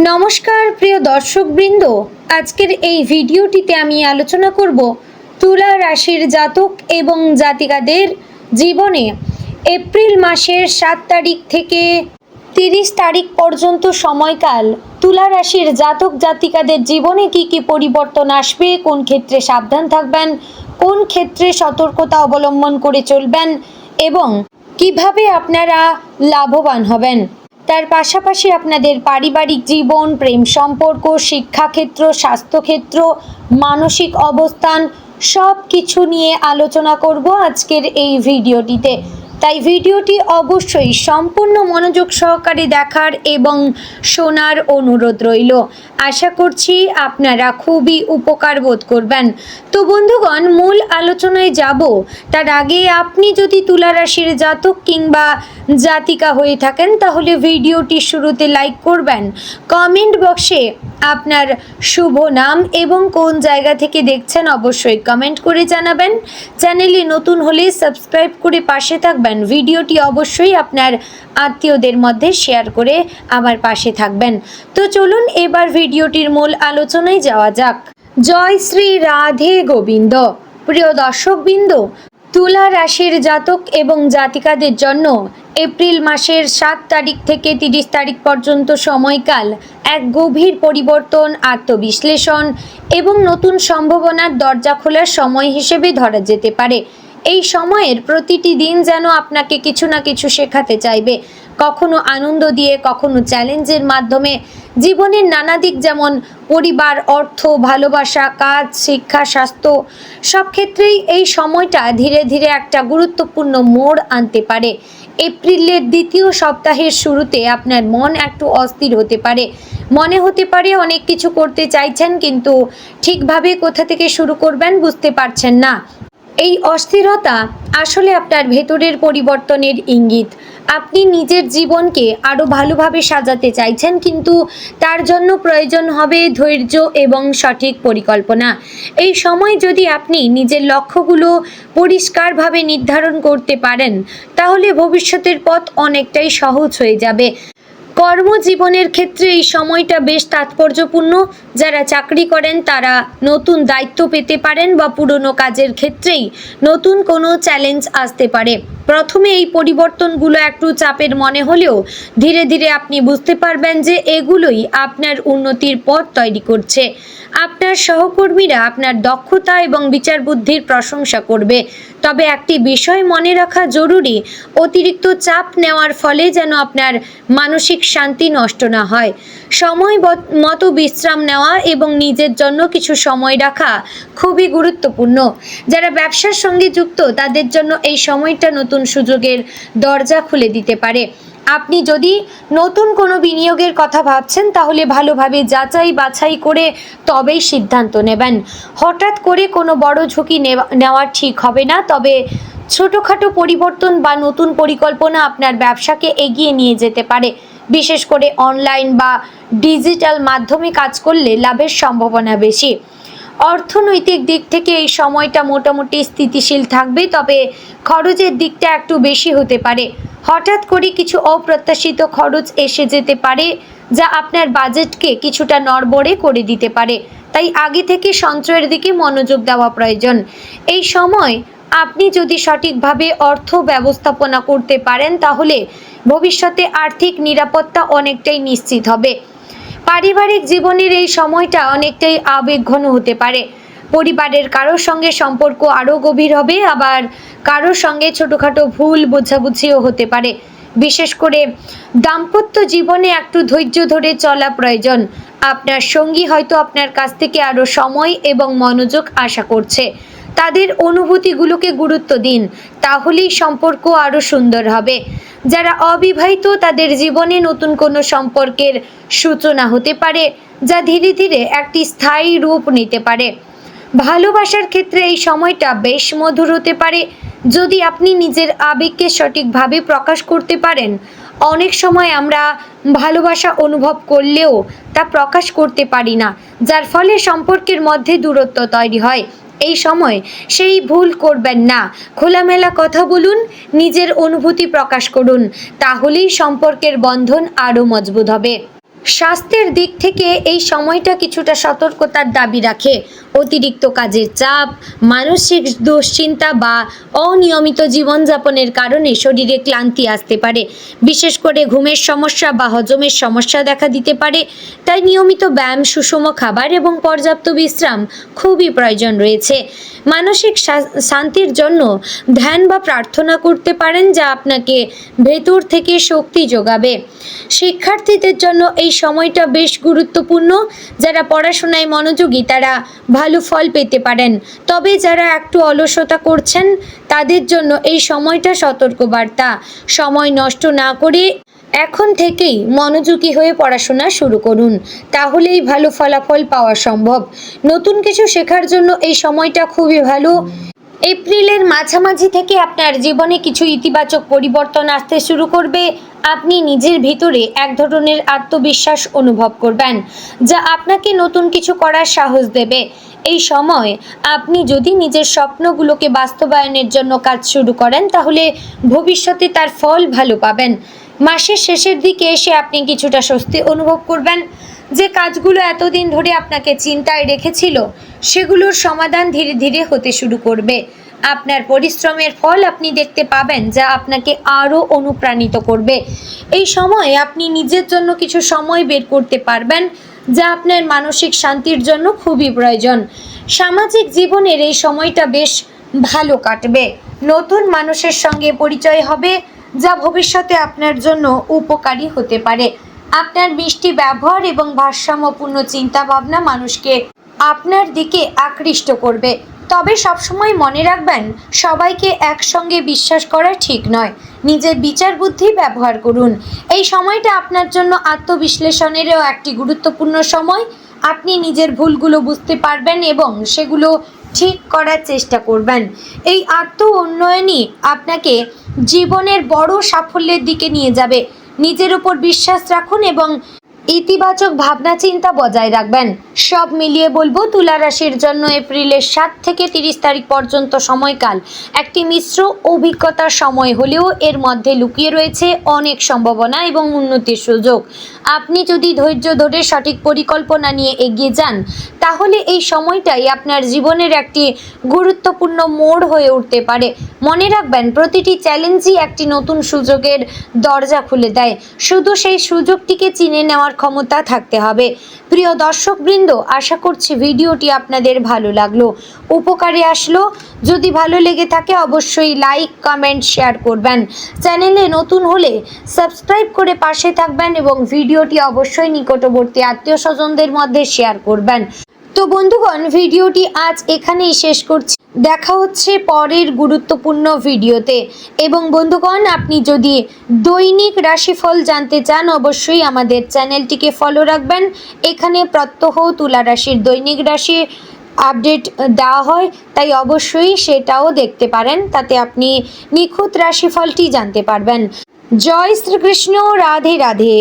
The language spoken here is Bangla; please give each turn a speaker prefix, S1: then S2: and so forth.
S1: নমস্কার প্রিয় দর্শকবৃন্দ, আজকের এই ভিডিওটিতে আমি আলোচনা করব তুলা রাশির জাতক এবং জাতিকাদের জীবনে এপ্রিল মাসের 7 তারিখ থেকে 30 তারিখ পর্যন্ত সময়কাল তুলা রাশির জাতক জাতিকাদের জীবনে কি কি পরিবর্তন আসবে, কোন ক্ষেত্রে সাবধান থাকবেন, কোন ক্ষেত্রে সতর্কতা অবলম্বন করে চলবেন এবং কিভাবে আপনারা লাভবান হবেন। তার পাশাপাশি আপনাদের পারিবারিক জীবন, প্রেম সম্পর্ক, শিক্ষাক্ষেত্র, স্বাস্থ্যক্ষেত্র, মানসিক অবস্থান সব কিছু নিয়ে আলোচনা করব আজকের এই ভিডিওটিতে। তাই ভিডিওটি অবশ্যই সম্পূর্ণ মনোযোগ সহকারে দেখার এবং শোনার অনুরোধ রইল। আশা করছি আপনারা খুবই উপকার বোধ করবেন। তো বন্ধুগণ, মূল আলোচনায় যাব তার আগে আপনি যদি তুলা রাশির জাতক কিংবা জাতিকা হয়ে থাকেন তাহলে ভিডিওটি শুরুতে লাইক করবেন, কমেন্ট বক্সে আপনার শুভ নাম এবং কোন জায়গা থেকে দেখছেন অবশ্যই কমেন্ট করে জানাবেন। চ্যানেলে নতুন হলে সাবস্ক্রাইব করে পাশে থাকবেন। ভিডিওটি অবশ্যই আপনার আত্মীয়দের মধ্যে শেয়ার করে আমার পাশে থাকবেন। তো চলুন এবার ভিডিওটির মূল আলোচনায় যাওয়া যাক। জয় শ্রী রাধে গোবিন্দ। প্রিয় দর্শকবৃন্দ, তুলা রাশির জাতক এবং জাতিকাদের জন্য এপ্রিল মাসের 7 তারিখ থেকে 30 তারিখ পর্যন্ত সময়কাল এক গভীর পরিবর্তন, আত্মবিশ্লেষণ এবং নতুন সম্ভাবনার দরজা খোলার সময় হিসেবে ধরা যেতে পারে। এই সময়ের প্রতিটি দিন যেন আপনাকে কিছু না কিছু শেখাতে চাইবে, কখনো আনন্দ দিয়ে, কখনো চ্যালেঞ্জের মাধ্যমে। জীবনের নানা দিক যেমন পরিবার, অর্থ, ভালোবাসা, কাজ, শিক্ষা, স্বাস্থ্য সব ক্ষেত্রেই এই সময়টা ধীরে ধীরে একটা গুরুত্বপূর্ণ মোড় আনতে পারে। এপ্রিলের দ্বিতীয় সপ্তাহের শুরুতে আপনার মন একটু অস্থির হতে পারে। মনে হতে পারে অনেক কিছু করতে চাইছেন কিন্তু ঠিকভাবে কোথা থেকে শুরু করবেন বুঝতে পারছেন না। এই অস্থিরতা আসলে আপনার ভেতরের পরিবর্তনের ইঙ্গিত। আপনি নিজের জীবনকে আরও ভালোভাবে সাজাতে চাইছেন, কিন্তু তার জন্য প্রয়োজন হবে ধৈর্য এবং সঠিক পরিকল্পনা। এই সময় যদি আপনি নিজের লক্ষ্যগুলো পরিষ্কারভাবে নির্ধারণ করতে পারেন তাহলে ভবিষ্যতের পথ অনেকটাই সহজ হয়ে যাবে। কর্মজীবনের ক্ষেত্রে এই সময়টা বেশ তাৎপর্যপূর্ণ। যারা চাকরি করেন তারা নতুন দায়িত্ব পেতে পারেন বা পুরনো কাজের ক্ষেত্রেই নতুন কোনো চ্যালেঞ্জ আসতে পারে। প্রথমে এই পরিবর্তনগুলো একটু চাপের মনে হলেও ধীরে ধীরে আপনি বুঝতে পারবেন যে এগুলোই আপনার উন্নতির পথ তৈরি করছে। আপনার সহকর্মীরা আপনার দক্ষতা এবং বিচার বুদ্ধির প্রশংসা করবে। তবে একটি বিষয় মনে রাখা জরুরি, অতিরিক্ত চাপ নেওয়ার ফলে যেন আপনার মানসিক শান্তি নষ্ট না হয়। সময় মতো বিশ্রাম নেওয়া এবং নিজের জন্য কিছু সময় রাখা খুবই গুরুত্বপূর্ণ। যারা ব্যবসার সঙ্গে যুক্ত তাদের জন্য এই সময়টা নতুন সুযোগের দরজা খুলে দিতে পারে। আপনি যদি নতুন কোনো বিনিয়োগের কথা ভাবছেন তাহলে ভালোভাবে যাচাই বাছাই করে তবেই সিদ্ধান্ত নেবেন। হঠাৎ করে কোনো বড় ঝুঁকি নেওয়া ঠিক হবে না, তবে ছোটোখাটো পরিবর্তন বা নতুন পরিকল্পনা আপনার ব্যবসাকে এগিয়ে নিয়ে যেতে পারে। বিশেষ করে অনলাইন বা ডিজিটাল মাধ্যমে কাজ করলে লাভের সম্ভাবনা বেশি। অর্থনৈতিক দিক থেকে এই সময়টা মোটামুটি স্থিতিশীল থাকবে, তবে খরচের দিকটা একটু বেশি হতে পারে। হঠাৎ করে কিছু অপ্রত্যাশিত খরচ এসে যেতে পারে যা আপনার বাজেটকে কিছুটা নড়বড়ে করে দিতে পারে। তাই আগে থেকে সঞ্চয়ের দিকে মনোযোগ দেওয়া প্রয়োজন। এই সময় আপনি যদি সঠিকভাবে অর্থ ব্যবস্থাপনা করতে পারেন তাহলে ভবিষ্যতে আর্থিক নিরাপত্তা অনেকটাই নিশ্চিত হবে। পারিবারিক জীবনের এই সময়টা অনেকটাই আবেগঘন হতে পারে। পরিবারের কারোর সঙ্গে সম্পর্ক আরও গভীর হবে, আবার কারোর সঙ্গে ছোটোখাটো ভুল বোঝাবুঝিও হতে পারে। বিশেষ করে দাম্পত্য জীবনে একটু ধৈর্য ধরে চলা প্রয়োজন। আপনার সঙ্গী হয়তো আপনার কাছ থেকে আরও সময় এবং মনোযোগ আশা করছে। তাদের অনুভূতিগুলোকে গুরুত্ব দিন, তাহলেই সম্পর্ক আরও সুন্দর হবে। যারা অবিবাহিত তাদের জীবনে নতুন কোনো সম্পর্কের সূচনা হতে পারে যা ধীরে ধীরে একটি স্থায়ী রূপ নিতে পারে। ভালোবাসার ক্ষেত্রে এই সময়টা বেশ মধুর হতে পারে যদি আপনি নিজের আবেগকে সঠিকভাবে প্রকাশ করতে পারেন। অনেক সময় আমরা ভালোবাসা অনুভব করলেও তা প্রকাশ করতে পারি না, যার ফলে সম্পর্কের মধ্যে দূরত্ব তৈরি হয়। এই সময় সেই ভুল করবেন না। খোলামেলা কথা বলুন, নিজের অনুভূতি প্রকাশ করুন, তাহলেই সম্পর্কের বন্ধন আরও মজবুত হবে। স্বাস্থ্যের দিক থেকে এই সময়টা কিছুটা সতর্কতার দাবি রাখে। অতিরিক্ত কাজের চাপ, মানসিক দুশ্চিন্তা বা অনিয়মিত জীবনযাপনের কারণে শরীরে ক্লান্তি আসতে পারে। বিশেষ করে ঘুমের সমস্যা বা হজমের সমস্যা দেখা দিতে পারে। তাই নিয়মিত ব্যায়াম, সুষম খাবার এবং পর্যাপ্ত বিশ্রাম খুবই প্রয়োজন রয়েছে। মানসিক শান্তির জন্য ধ্যান বা প্রার্থনা করতে পারেন, যা আপনাকে ভেতর থেকে শক্তি যোগাবে। শিক্ষার্থীদের জন্য এই সময়টা বেশ গুরুত্বপূর্ণ। যারা পড়াশোনায় মনোযোগী তারা ভালো ফল পেতে পারেন, তবে যারা একটু অলসতা করছেন তাদের জন্য এই সময়টা সতর্কবার্তা। সময় নষ্ট না করে এখন থেকেই মনোযোগী হয়ে পড়াশোনা শুরু করুন, তাহলেই ভালো ফলাফল পাওয়া সম্ভব। নতুন কিছু শেখার জন্য এই সময়টা খুবই ভালো। এপ্রিলের মাঝামাঝি থেকে আপনার জীবনে কিছু ইতিবাচক পরিবর্তন আসতে শুরু করবে। আপনি নিজের ভিতরে এক ধরনের আত্মবিশ্বাস অনুভব করবেন, যা আপনাকে নতুন কিছু করার সাহস দেবে। এই সময় আপনি যদি নিজের স্বপ্নগুলোকে বাস্তবায়নের জন্য কাজ শুরু করেন, তাহলে ভবিষ্যতে তার ফল ভালো পাবেন। মাসের শেষের দিকে এসে আপনি কিছুটা স্বস্তি অনুভব করবেন। যে কাজগুলো এতদিন ধরে আপনাকে চিন্তায় রেখেছিল, সেগুলোর সমাধান ধীরে ধীরে হতে শুরু করবে। আপনার পরিশ্রমের ফল আপনি দেখতে পাবেন, যা আপনাকে আরও অনুপ্রাণিত করবে। এই সময় আপনি নিজের জন্য কিছু সময় বের করতে পারবেন, যা আপনার মানসিক শান্তির জন্য খুবই প্রয়োজন। সামাজিক জীবনের এই সময়টা বেশ ভালো কাটবে। নতুন মানুষের সঙ্গে পরিচয় হবে, যা ভবিষ্যতে আপনার জন্য উপকারী হতে পারে। আপনার মিষ্টি ব্যবহার এবং ভারসাম্যপূর্ণ চিন্তাভাবনা মানুষকে আপনার দিকে আকৃষ্ট করবে। তবে সবসময় মনে রাখবেন, সবাইকে একসঙ্গে বিশ্বাস করা ঠিক নয়। নিজের বিচার বুদ্ধি ব্যবহার করুন। এই সময়টা আপনার জন্য আত্মবিশ্লেষণেরও একটি গুরুত্বপূর্ণ সময়। আপনি নিজের ভুলগুলো বুঝতে পারবেন এবং সেগুলো ঠিক করার চেষ্টা করবেন। এই আত্ম উন্নয়নই আপনাকে জীবনের বড় সাফল্যের দিকে নিয়ে যাবে। নিজের উপর বিশ্বাস রাখুন এবং ইতিবাচক ভাবনা চিন্তা বজায় রাখবেন। সব মিলিয়ে বলবো, তুলা রাশির জন্য এপ্রিলের 7 থেকে 30 তারিখ পর্যন্ত সময়কাল একটি মিশ্র অভিজ্ঞতার সময় হলেও এর মধ্যে লুকিয়ে রয়েছে অনেক সম্ভাবনা এবং উন্নতির সুযোগ। আপনি যদি ধৈর্য ধরে সঠিক পরিকল্পনা নিয়ে এগিয়ে যান, তাহলে এই সময়টাই আপনার জীবনের একটি গুরুত্বপূর্ণ মোড় হয়ে উঠতে পারে। মনে রাখবেন, প্রতিটি চ্যালেঞ্জই একটি নতুন সুযোগের দরজা খুলে দেয়। শুধু সেই সুযোগটিকে চিনে নেওয়ার ক্ষমতা থাকতে হবে। প্রিয় দর্শকবৃন্দ, আশা করছি ভিডিওটি আপনাদের ভালো লাগলো, উপকারে আসলো। যদি ভালো লেগে থাকে অবশ্যই লাইক, কমেন্ট, শেয়ার করবেন। চ্যানেলে নতুন হলে সাবস্ক্রাইব করে পাশে থাকবেন এবং ভিডিওটি অবশ্যই নিকটবর্তী আত্মীয় স্বজনদের মধ্যে শেয়ার করবেন। তো বন্ধুগণ, ভিডিওটি আজ এখানেই শেষ করছি। দেখা হচ্ছে পরের গুরুত্বপূর্ণ ভিডিওতে। এবং বন্ধুগণ, আপনি যদি দৈনিক রাশিফল জানতে চান, অবশ্যই আমাদের চ্যানেলটিকে ফলো রাখবেন। এখানে প্রত্যহ তুলা রাশির দৈনিক রাশি আপডেট দেওয়া হয়, তাই অবশ্যই সেটাও দেখতে পারেন। তাতে আপনি নিখুঁত রাশিফলটি জানতে পারবেন। জয় শ্রীকৃষ্ণ, রাধে রাধে।